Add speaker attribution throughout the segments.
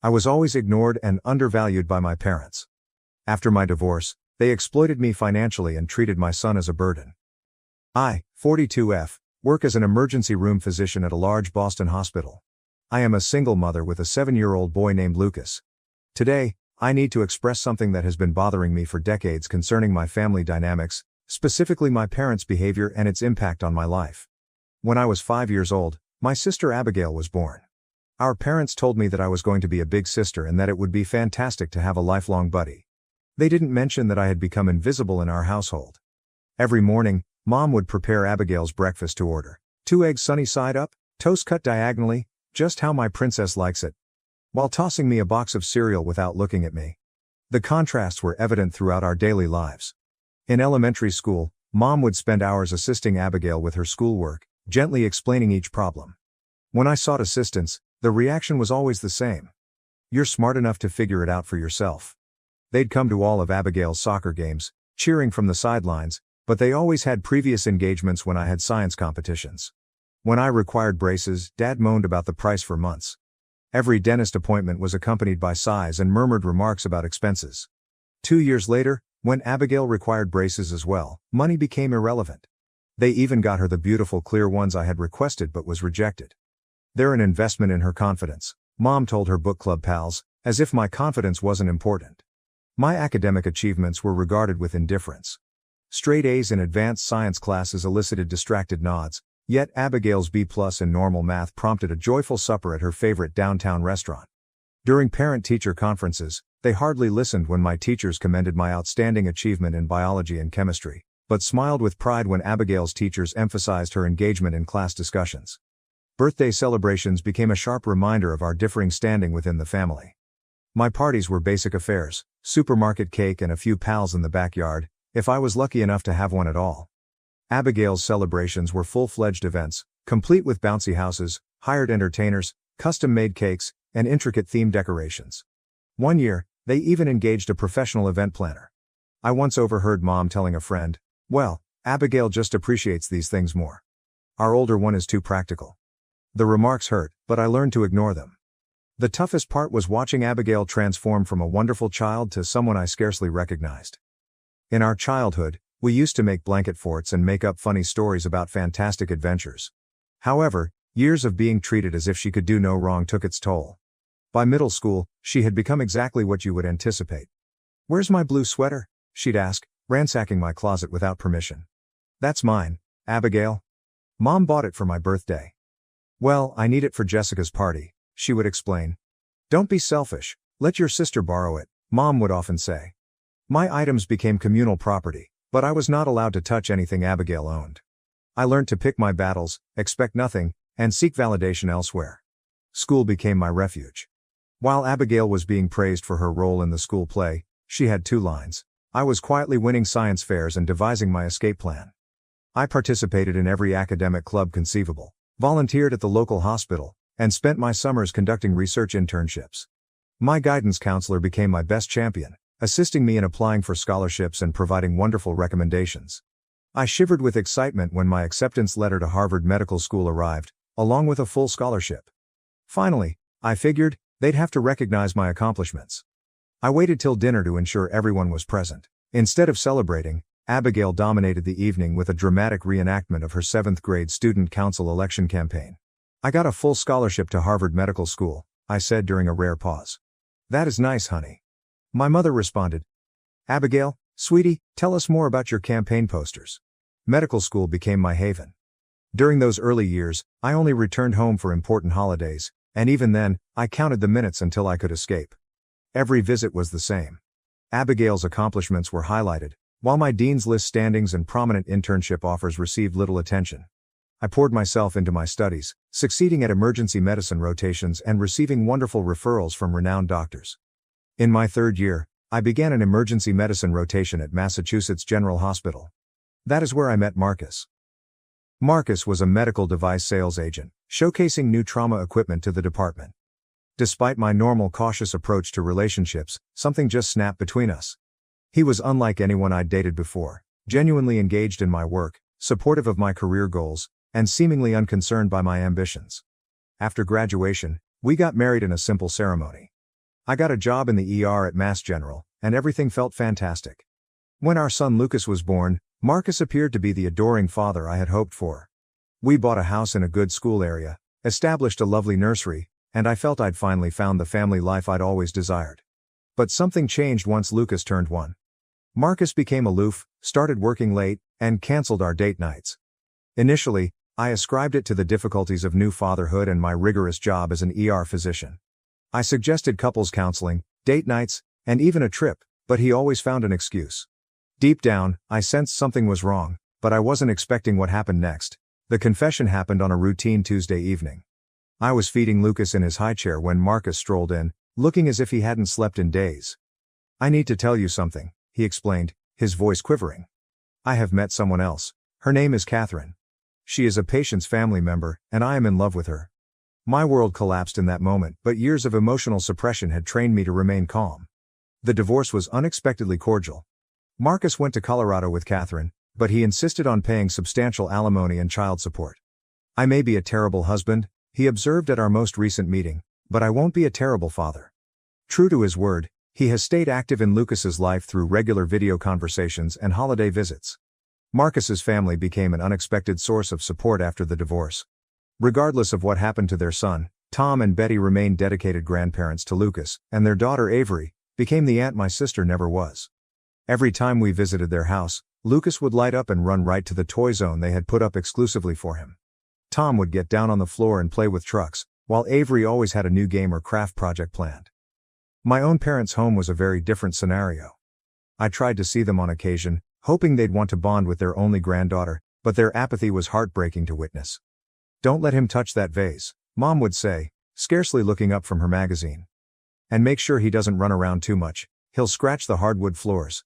Speaker 1: I was always ignored and undervalued by my parents. After my divorce, they exploited me financially and treated my son as a burden. I, 42F, work as an emergency room physician at a large Boston hospital. I am a single mother with a 7-year-old boy named Lucas. Today, I need to express something that has been bothering me for decades concerning my family dynamics, specifically my parents' behavior and its impact on my life. When I was 5 years old, my sister Abigail was born. Our parents told me that I was going to be a big sister and that it would be fantastic to have a lifelong buddy. They didn't mention that I had become invisible in our household. Every morning, Mom would prepare Abigail's breakfast to order. 2 eggs sunny side up, toast cut diagonally, just how my princess likes it, while tossing me a box of cereal without looking at me. The contrasts were evident throughout our daily lives. In elementary school, Mom would spend hours assisting Abigail with her schoolwork, gently explaining each problem. When I sought assistance, the reaction was always the same. "You're smart enough to figure it out for yourself." They'd come to all of Abigail's soccer games, cheering from the sidelines, but they always had previous engagements when I had science competitions. When I required braces, Dad moaned about the price for months. Every dentist appointment was accompanied by sighs and murmured remarks about expenses. 2 years later, when Abigail required braces as well, money became irrelevant. They even got her the beautiful clear ones I had requested but was rejected. "They're an investment in her confidence," Mom told her book club pals, as if my confidence wasn't important. My academic achievements were regarded with indifference. Straight A's in advanced science classes elicited distracted nods, yet Abigail's B+ in normal math prompted a joyful supper at her favorite downtown restaurant. During parent-teacher conferences, they hardly listened when my teachers commended my outstanding achievement in biology and chemistry, but smiled with pride when Abigail's teachers emphasized her engagement in class discussions. Birthday celebrations became a sharp reminder of our differing standing within the family. My parties were basic affairs, supermarket cake and a few pals in the backyard, if I was lucky enough to have one at all. Abigail's celebrations were full-fledged events, complete with bouncy houses, hired entertainers, custom-made cakes, and intricate theme decorations. One year, they even engaged a professional event planner. I once overheard Mom telling a friend, "Well, Abigail just appreciates these things more. Our older one is too practical." The remarks hurt, but I learned to ignore them. The toughest part was watching Abigail transform from a wonderful child to someone I scarcely recognized. In our childhood, we used to make blanket forts and make up funny stories about fantastic adventures. However, years of being treated as if she could do no wrong took its toll. By middle school, she had become exactly what you would anticipate. "Where's my blue sweater?" she'd ask, ransacking my closet without permission. "That's mine, Abigail. Mom bought it for my birthday." "Well, I need it for Jessica's party," she would explain. "Don't be selfish, let your sister borrow it," Mom would often say. My items became communal property, but I was not allowed to touch anything Abigail owned. I learned to pick my battles, expect nothing, and seek validation elsewhere. School became my refuge. While Abigail was being praised for her role in the school play, she had 2 lines. I was quietly winning science fairs and devising my escape plan. I participated in every academic club conceivable, volunteered at the local hospital, and spent my summers conducting research internships. My guidance counselor became my best champion, assisting me in applying for scholarships and providing wonderful recommendations. I shivered with excitement when my acceptance letter to Harvard Medical School arrived, along with a full scholarship. Finally, I figured, they'd have to recognize my accomplishments. I waited till dinner to ensure everyone was present. Instead of celebrating, Abigail dominated the evening with a dramatic reenactment of her 7th grade student council election campaign. "I got a full scholarship to Harvard Medical School," I said during a rare pause. "That is nice, honey." My mother responded, "Abigail, sweetie, tell us more about your campaign posters." Medical school became my haven. During those early years, I only returned home for important holidays, and even then, I counted the minutes until I could escape. Every visit was the same. Abigail's accomplishments were highlighted, while my dean's list standings and prominent internship offers received little attention. I poured myself into my studies, succeeding at emergency medicine rotations and receiving wonderful referrals from renowned doctors. In my 3rd year, I began an emergency medicine rotation at Massachusetts General Hospital. That is where I met Marcus. Marcus was a medical device sales agent, showcasing new trauma equipment to the department. Despite my normal cautious approach to relationships, something just snapped between us. He was unlike anyone I'd dated before, genuinely engaged in my work, supportive of my career goals, and seemingly unconcerned by my ambitions. After graduation, we got married in a simple ceremony. I got a job in the ER at Mass General, and everything felt fantastic. When our son Lucas was born, Marcus appeared to be the adoring father I had hoped for. We bought a house in a good school area, established a lovely nursery, and I felt I'd finally found the family life I'd always desired. But something changed once Lucas turned 1. Marcus became aloof, started working late, and canceled our date nights. Initially, I ascribed it to the difficulties of new fatherhood and my rigorous job as an ER physician. I suggested couples counseling, date nights, and even a trip, but he always found an excuse. Deep down, I sensed something was wrong, but I wasn't expecting what happened next. The confession happened on a routine Tuesday evening. I was feeding Lucas in his high chair when Marcus strolled in, looking as if he hadn't slept in days. "I need to tell you something," he explained, his voice quivering. "I have met someone else. Her name is Catherine. She is a patient's family member, and I am in love with her." My world collapsed in that moment, but years of emotional suppression had trained me to remain calm. The divorce was unexpectedly cordial. Marcus went to Colorado with Catherine, but he insisted on paying substantial alimony and child support. "I may be a terrible husband," he observed at our most recent meeting, "but I won't be a terrible father." True to his word, he has stayed active in Lucas's life through regular video conversations and holiday visits. Marcus's family became an unexpected source of support after the divorce. Regardless of what happened to their son, Tom and Betty remained dedicated grandparents to Lucas, and their daughter Avery became the aunt my sister never was. Every time we visited their house, Lucas would light up and run right to the toy zone they had put up exclusively for him. Tom would get down on the floor and play with trucks, while Avery always had a new game or craft project planned. My own parents' home was a very different scenario. I tried to see them on occasion, hoping they'd want to bond with their only granddaughter, but their apathy was heartbreaking to witness. "Don't let him touch that vase," Mom would say, scarcely looking up from her magazine. "And make sure he doesn't run around too much, he'll scratch the hardwood floors."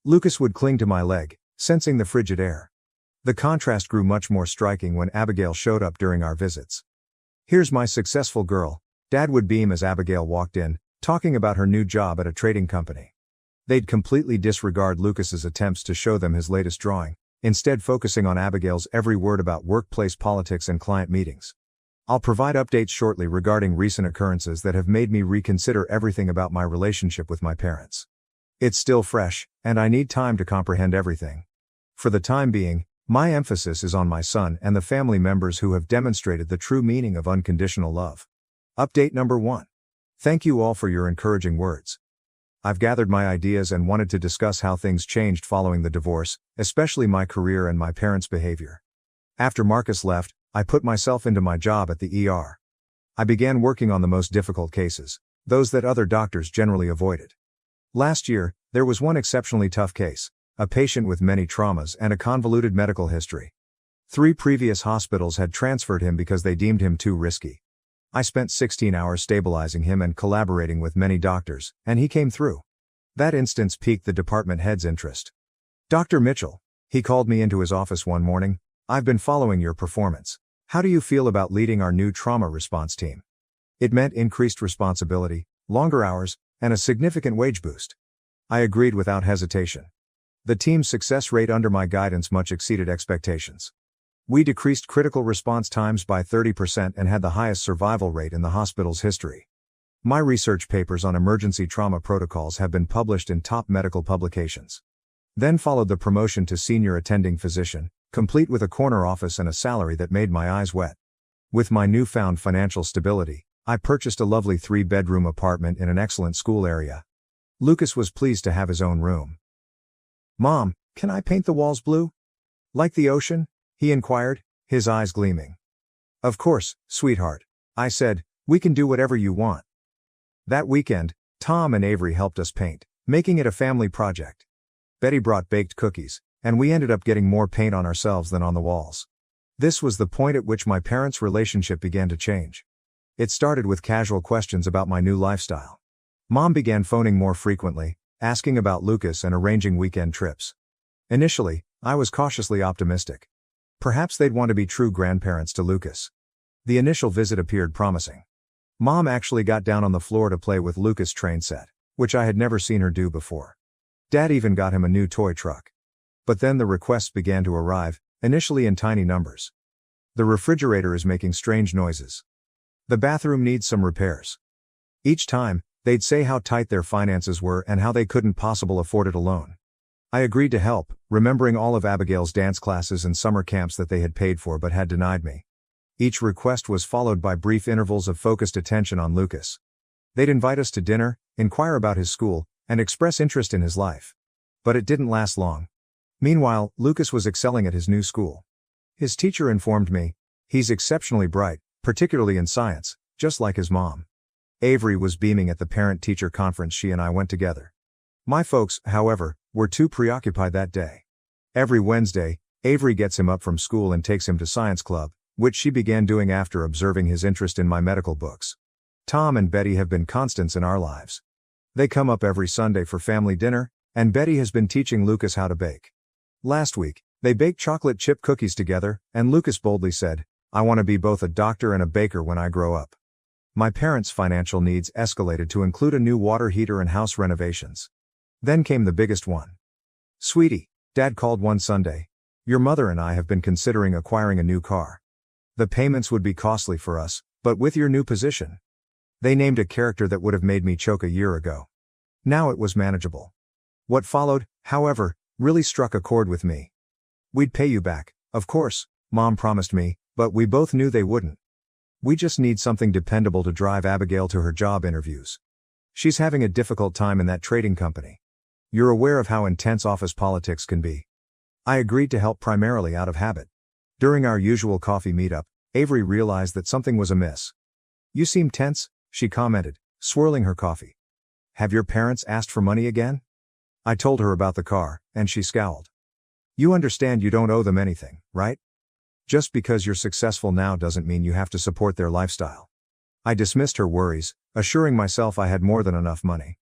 Speaker 1: Lucas would cling to my leg, sensing the frigid air. The contrast grew much more striking when Abigail showed up during our visits. "Here's my successful girl," Dad would beam as Abigail walked in, talking about her new job at a trading company. They'd completely disregard Lucas's attempts to show them his latest drawing, instead focusing on Abigail's every word about workplace politics and client meetings. I'll provide updates shortly regarding recent occurrences that have made me reconsider everything about my relationship with my parents. It's still fresh, and I need time to comprehend everything. For the time being, my emphasis is on my son and the family members who have demonstrated the true meaning of unconditional love. Update number 1. Thank you all for your encouraging words. I've gathered my ideas and wanted to discuss how things changed following the divorce, especially my career and my parents' behavior. After Marcus left, I put myself into my job at the ER. I began working on the most difficult cases, those that other doctors generally avoided. Last year, there was one exceptionally tough case, a patient with many traumas and a convoluted medical history. 3 previous hospitals had transferred him because they deemed him too risky. I spent 16 hours stabilizing him and collaborating with many doctors, and he came through. That instance piqued the department head's interest. "Dr. Mitchell," he called me into his office one morning, "I've been following your performance. How do you feel about leading our new trauma response team?" It meant increased responsibility, longer hours, and a significant wage boost. I agreed without hesitation. The team's success rate under my guidance much exceeded expectations. We decreased critical response times by 30% and had the highest survival rate in the hospital's history. My research papers on emergency trauma protocols have been published in top medical publications. Then followed the promotion to senior attending physician, complete with a corner office and a salary that made my eyes wet. With my newfound financial stability, I purchased a lovely 3-bedroom apartment in an excellent school area. Lucas was pleased to have his own room. "Mom, can I paint the walls blue? Like the ocean?" he inquired, his eyes gleaming. "Of course, sweetheart," I said, "we can do whatever you want." That weekend, Tom and Avery helped us paint, making it a family project. Betty brought baked cookies, and we ended up getting more paint on ourselves than on the walls. This was the point at which my parents' relationship began to change. It started with casual questions about my new lifestyle. Mom began phoning more frequently, asking about Lucas and arranging weekend trips. Initially, I was cautiously optimistic. Perhaps they'd want to be true grandparents to Lucas. The initial visit appeared promising. Mom actually got down on the floor to play with Lucas' train set, which I had never seen her do before. Dad even got him a new toy truck. But then the requests began to arrive, initially in tiny numbers. "The refrigerator is making strange noises. The bathroom needs some repairs." Each time, They'd say how tight their finances were and how they couldn't possibly afford it alone. I agreed to help, remembering all of Abigail's dance classes and summer camps that they had paid for but had denied me. Each request was followed by brief intervals of focused attention on Lucas. They'd invite us to dinner, inquire about his school, and express interest in his life. But it didn't last long. Meanwhile, Lucas was excelling at his new school. His teacher informed me, he's exceptionally bright, particularly in science, just like his mom. Avery was beaming at the parent-teacher conference she and I went together. My folks, however, were too preoccupied that day. Every Wednesday, Avery gets him up from school and takes him to science club, which she began doing after observing his interest in my medical books. Tom and Betty have been constants in our lives. They come up every Sunday for family dinner, and Betty has been teaching Lucas how to bake. Last week, they baked chocolate chip cookies together, and Lucas boldly said, "I want to be both a doctor and a baker when I grow up." My parents' financial needs escalated to include a new water heater and house renovations. Then came the biggest one. "Sweetie," Dad called one Sunday, "your mother and I have been considering acquiring a new car. The payments would be costly for us, but with your new position." They named a character that would have made me choke a year ago. Now it was manageable. What followed, however, really struck a chord with me. "We'd pay you back, of course," Mom promised me, but we both knew they wouldn't. "We just need something dependable to drive Abigail to her job interviews. She's having a difficult time in that trading company. You're aware of how intense office politics can be." I agreed to help primarily out of habit. During our usual coffee meetup, Avery realized that something was amiss. "You seem tense," she commented, swirling her coffee. "Have your parents asked for money again?" I told her about the car, and she scowled. "You understand you don't owe them anything, right? Just because you're successful now doesn't mean you have to support their lifestyle." I dismissed her worries, assuring myself I had more than enough money.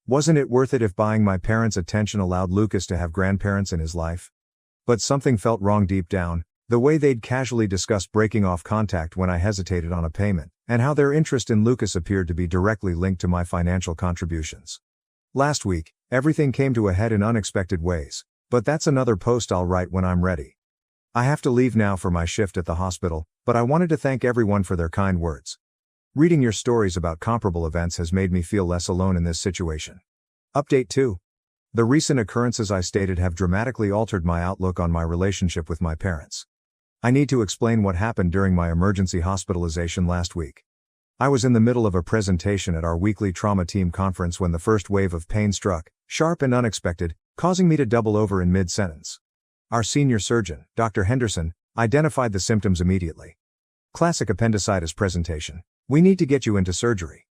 Speaker 1: Wasn't it worth it if buying my parents' attention allowed Lucas to have grandparents in his life? But something felt wrong deep down, the way they'd casually discussed breaking off contact when I hesitated on a payment, and how their interest in Lucas appeared to be directly linked to my financial contributions. Last week, everything came to a head in unexpected ways, but that's another post I'll write when I'm ready. I have to leave now for my shift at the hospital, but I wanted to thank everyone for their kind words. Reading your stories about comparable events has made me feel less alone in this situation. Update 2. The recent occurrences I stated have dramatically altered my outlook on my relationship with my parents. I need to explain what happened during my emergency hospitalization last week. I was in the middle of a presentation at our weekly trauma team conference when the first wave of pain struck, sharp and unexpected, causing me to double over in mid-sentence. Our senior surgeon, Dr. Henderson, identified the symptoms immediately. "Classic appendicitis presentation. We need to get you into surgery."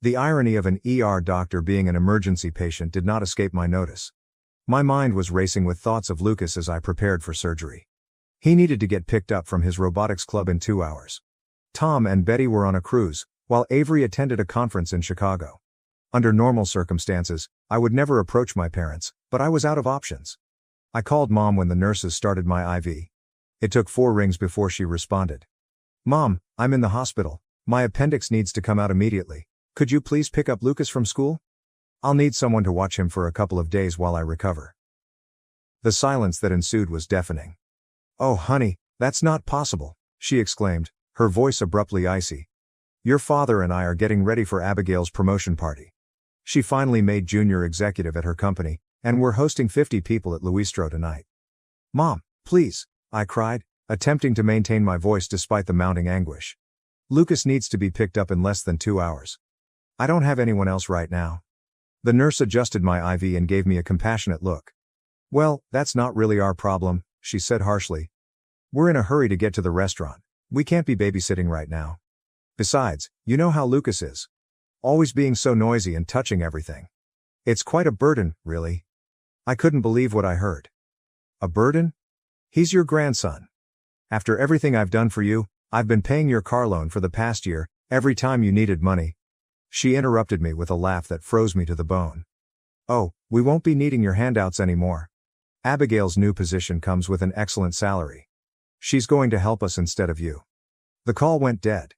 Speaker 1: The irony of an ER doctor being an emergency patient did not escape my notice. My mind was racing with thoughts of Lucas as I prepared for surgery. He needed to get picked up from his robotics club in 2 hours. Tom and Betty were on a cruise, while Avery attended a conference in Chicago. Under normal circumstances, I would never approach my parents, but I was out of options. I called Mom when the nurses started my IV. It took 4 rings before she responded. "Mom, I'm in the hospital. My appendix needs to come out immediately. Could you please pick up Lucas from school? I'll need someone to watch him for a couple of days while I recover." The silence that ensued was deafening. "Oh honey, that's not possible," she exclaimed, her voice abruptly icy. "Your father and I are getting ready for Abigail's promotion party. She finally made junior executive at her company, and we're hosting 50 people at Louistro tonight." "Mom, please," I cried, attempting to maintain my voice despite the mounting anguish. "Lucas needs to be picked up in less than 2 hours. I don't have anyone else right now." The nurse adjusted my IV and gave me a compassionate look. "Well, that's not really our problem," she said harshly. "We're in a hurry to get to the restaurant. We can't be babysitting right now. Besides, you know how Lucas is. Always being so noisy and touching everything. It's quite a burden, really." I couldn't believe what I heard. "A burden? He's your grandson. After everything I've done for you, I've been paying your car loan for the past year, every time you needed money." She interrupted me with a laugh that froze me to the bone. "Oh, we won't be needing your handouts anymore. Abigail's new position comes with an excellent salary. She's going to help us instead of you." The call went dead.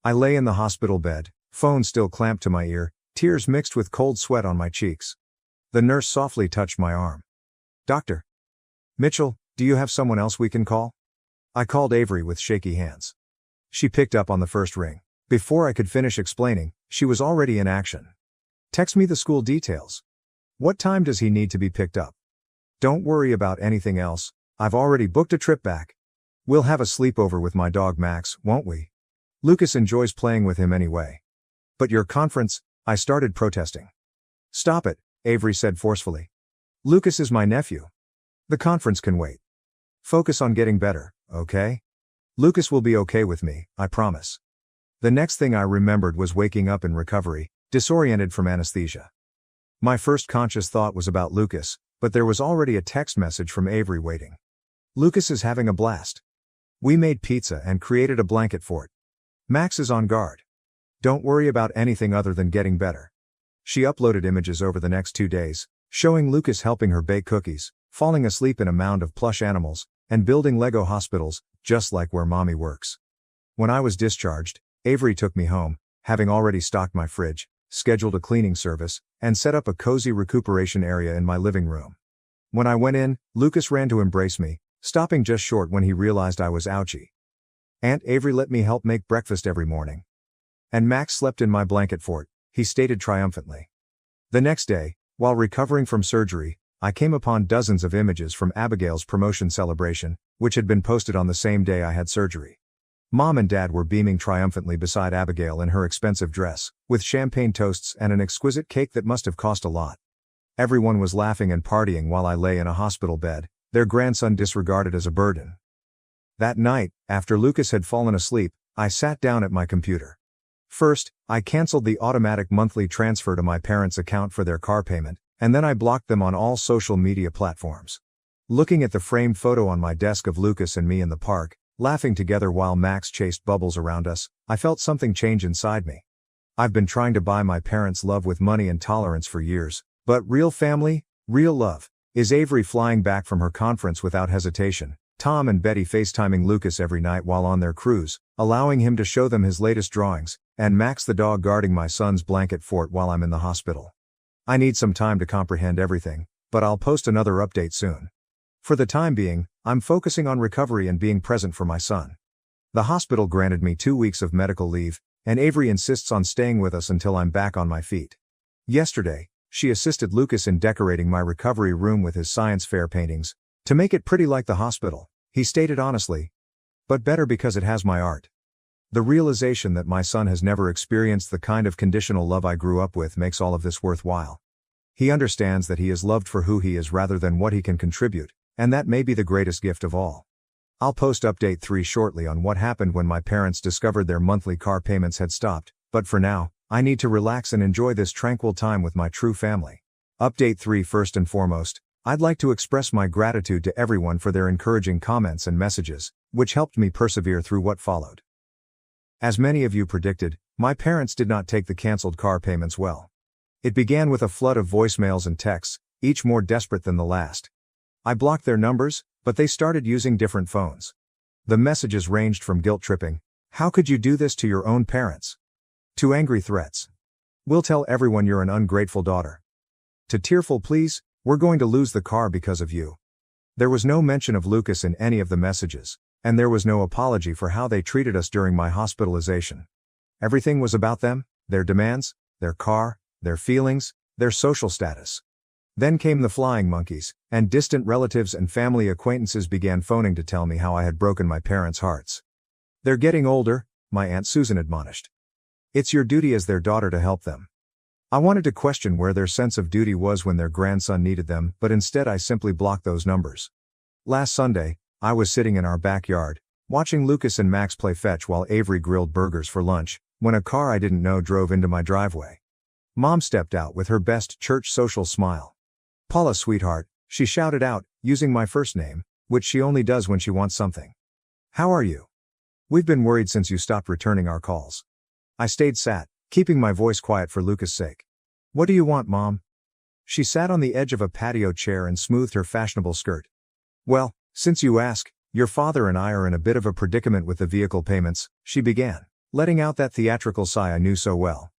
Speaker 1: I lay in the hospital bed, phone still clamped to my ear, tears mixed with cold sweat on my cheeks. The nurse softly touched my arm. "Dr. Mitchell, do you have someone else we can call?" I called Avery with shaky hands. She picked up on the first ring. Before I could finish explaining, she was already in action. Text me the school details. What time does he need to be picked up? Don't worry about anything else, I've already booked a trip back. We'll have a sleepover with my dog Max, won't we? Lucas enjoys playing with him anyway. But your conference, I started protesting. Stop it, Avery said forcefully. Lucas is my nephew. The conference can wait. Focus on getting better, okay? Lucas will be okay with me, I promise. The next thing I remembered was waking up in recovery, disoriented from anesthesia. My first conscious thought was about Lucas, but there was already a text message from Avery waiting. Lucas is having a blast. We made pizza and created a blanket fort. Max is on guard. Don't worry about anything other than getting better. She uploaded images over the next 2 days, showing Lucas helping her bake cookies, falling asleep in a mound of plush animals, and building Lego hospitals, just like where mommy works. When I was discharged, Avery took me home, having already stocked my fridge, scheduled a cleaning service, and set up a cozy recuperation area in my living room. When I went in, Lucas ran to embrace me, stopping just short when he realized I was ouchie. Aunt Avery let me help make breakfast every morning. And Max slept in my blanket fort, he stated triumphantly. The next day, while recovering from surgery, I came upon dozens of images from Abigail's promotion celebration, which had been posted on the same day I had surgery. Mom and Dad were beaming triumphantly beside Abigail in her expensive dress, with champagne toasts and an exquisite cake that must have cost a lot. Everyone was laughing and partying while I lay in a hospital bed, their grandson disregarded as a burden. That night, after Lucas had fallen asleep, I sat down at my computer. First, I canceled the automatic monthly transfer to my parents' account for their car payment, and then I blocked them on all social media platforms. Looking at the framed photo on my desk of Lucas and me in the park, laughing together while Max chased bubbles around us, I felt something change inside me. I've been trying to buy my parents' love with money and tolerance for years, but real family, real love, is Avery flying back from her conference without hesitation, Tom and Betty FaceTiming Lucas every night while on their cruise, allowing him to show them his latest drawings, and Max the dog guarding my son's blanket fort while I'm in the hospital. I need some time to comprehend everything, but I'll post another update soon. For the time being, I'm focusing on recovery and being present for my son. The hospital granted me 2 weeks of medical leave, and Avery insists on staying with us until I'm back on my feet. Yesterday, she assisted Lucas in decorating my recovery room with his science fair paintings, to make it pretty like the hospital, he stated honestly. But better because it has my art. The realization that my son has never experienced the kind of conditional love I grew up with makes all of this worthwhile. He understands that he is loved for who he is rather than what he can contribute, and that may be the greatest gift of all. I'll post update 3 shortly on what happened when my parents discovered their monthly car payments had stopped, but for now, I need to relax and enjoy this tranquil time with my true family. Update 3. First and foremost, I'd like to express my gratitude to everyone for their encouraging comments and messages, which helped me persevere through what followed. As many of you predicted, my parents did not take the canceled car payments well. It began with a flood of voicemails and texts, each more desperate than the last. I blocked their numbers, but they started using different phones. The messages ranged from guilt-tripping, "How could you do this to your own parents?" to angry threats. "We'll tell everyone you're an ungrateful daughter." to tearful pleas, "We're going to lose the car because of you." There was no mention of Lucas in any of the messages, and there was no apology for how they treated us during my hospitalization. Everything was about them, their demands, their car, their feelings, their social status. Then came the flying monkeys, and distant relatives and family acquaintances began phoning to tell me how I had broken my parents' hearts. "They're getting older," my Aunt Susan admonished. "It's your duty as their daughter to help them." I wanted to question where their sense of duty was when their grandson needed them, but instead I simply blocked those numbers. Last Sunday, I was sitting in our backyard, watching Lucas and Max play fetch while Avery grilled burgers for lunch, when a car I didn't know drove into my driveway. Mom stepped out with her best church social smile. "Paula, sweetheart," she shouted out, using my first name, which she only does when she wants something. "How are you? We've been worried since you stopped returning our calls." I stayed sat, keeping my voice quiet for Lucas' sake. "What do you want, Mom?" She sat on the edge of a patio chair and smoothed her fashionable skirt. "Well, since you ask, your father and I are in a bit of a predicament with the vehicle payments," she began, letting out that theatrical sigh I knew so well.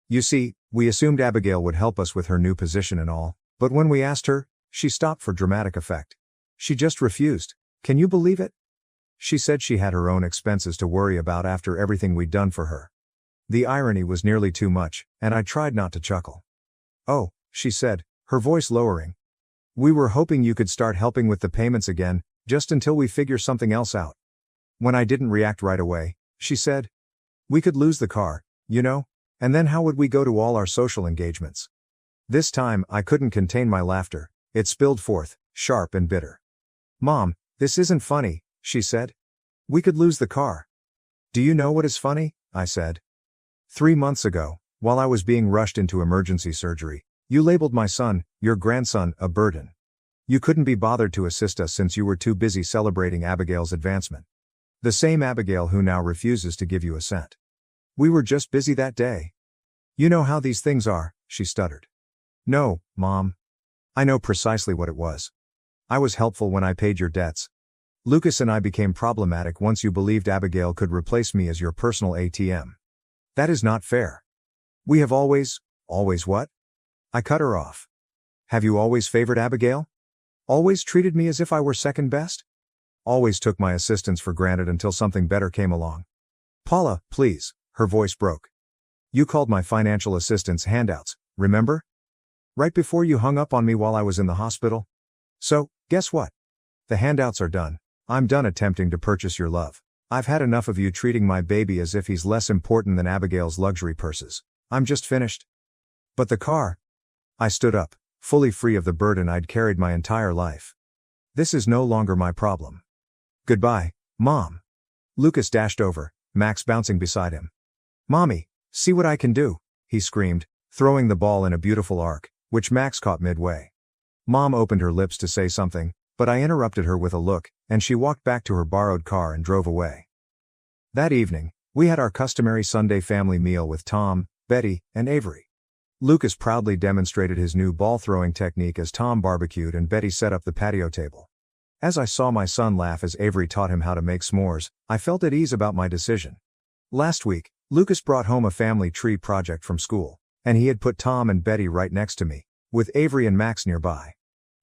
Speaker 1: "You see, we assumed Abigail would help us with her new position and all, but when we asked her, she stopped for dramatic effect. She just refused. Can you believe it? She said she had her own expenses to worry about after everything we'd done for her." The irony was nearly too much, and I tried not to chuckle. Oh, she said, her voice lowering. We were hoping you could start helping with the payments again, just until we figure something else out. When I didn't react right away, she said, we could lose the car, you know? And then how would we go to all our social engagements? This time, I couldn't contain my laughter. It spilled forth, sharp and bitter. Mom, this isn't funny, she said. We could lose the car. Do you know what is funny? I said. 3 months ago, while I was being rushed into emergency surgery, you labeled my son, your grandson, a burden. You couldn't be bothered to assist us since you were too busy celebrating Abigail's advancement. The same Abigail who now refuses to give you a cent. We were just busy that day. You know how these things are, she stuttered. No, Mom. I know precisely what it was. I was helpful when I paid your debts. Lucas and I became problematic once you believed Abigail could replace me as your personal ATM. That is not fair. We have always what? I cut her off. Have you always favored Abigail? Always treated me as if I were second best? Always took my assistance for granted until something better came along. Paula, please, her voice broke. You called my financial assistance handouts, remember? Right before you hung up on me while I was in the hospital? So, guess what? The handouts are done. I'm done attempting to purchase your love. I've had enough of you treating my baby as if he's less important than Abigail's luxury purses. I'm just finished. But the car? I stood up, fully free of the burden I'd carried my entire life. This is no longer my problem. Goodbye, Mom. Lucas dashed over, Max bouncing beside him. Mommy, see what I can do, he screamed, throwing the ball in a beautiful arc, which Max caught midway. Mom opened her lips to say something, but I interrupted her with a look, and she walked back to her borrowed car and drove away. That evening, we had our customary Sunday family meal with Tom, Betty, and Avery. Lucas proudly demonstrated his new ball-throwing technique as Tom barbecued and Betty set up the patio table. As I saw my son laugh as Avery taught him how to make s'mores, I felt at ease about my decision. Last week, Lucas brought home a family tree project from school, and he had put Tom and Betty right next to me, with Avery and Max nearby.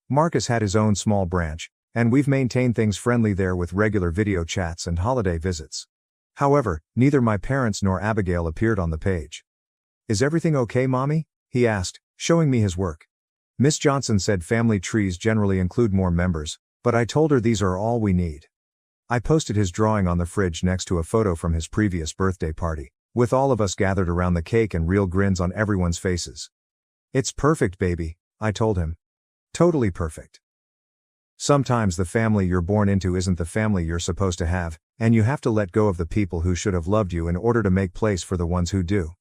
Speaker 1: Marcus had his own small branch, and we've maintained things friendly there with regular video chats and holiday visits. However, neither my parents nor Abigail appeared on the page. Is everything okay, Mommy? He asked, showing me his work. Miss Johnson said family trees generally include more members, but I told her these are all we need. I posted his drawing on the fridge next to a photo from his previous birthday party, with all of us gathered around the cake and real grins on everyone's faces. It's perfect, baby, I told him. Totally perfect. Sometimes the family you're born into isn't the family you're supposed to have, and you have to let go of the people who should have loved you in order to make place for the ones who do.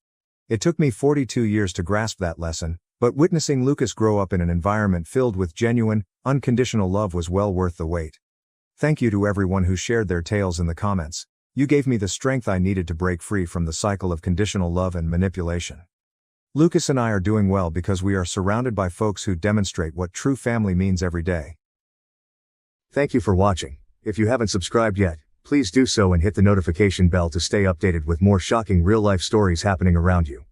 Speaker 1: It took me 42 years to grasp that lesson, but witnessing Lucas grow up in an environment filled with genuine, unconditional love was well worth the wait. Thank you to everyone who shared their tales in the comments. You gave me the strength I needed to break free from the cycle of conditional love and manipulation. Lucas and I are doing well because we are surrounded by folks who demonstrate what true family means every day. Thank you for watching. If you haven't subscribed yet, please do so and hit the notification bell to stay updated with more shocking real-life stories happening around you.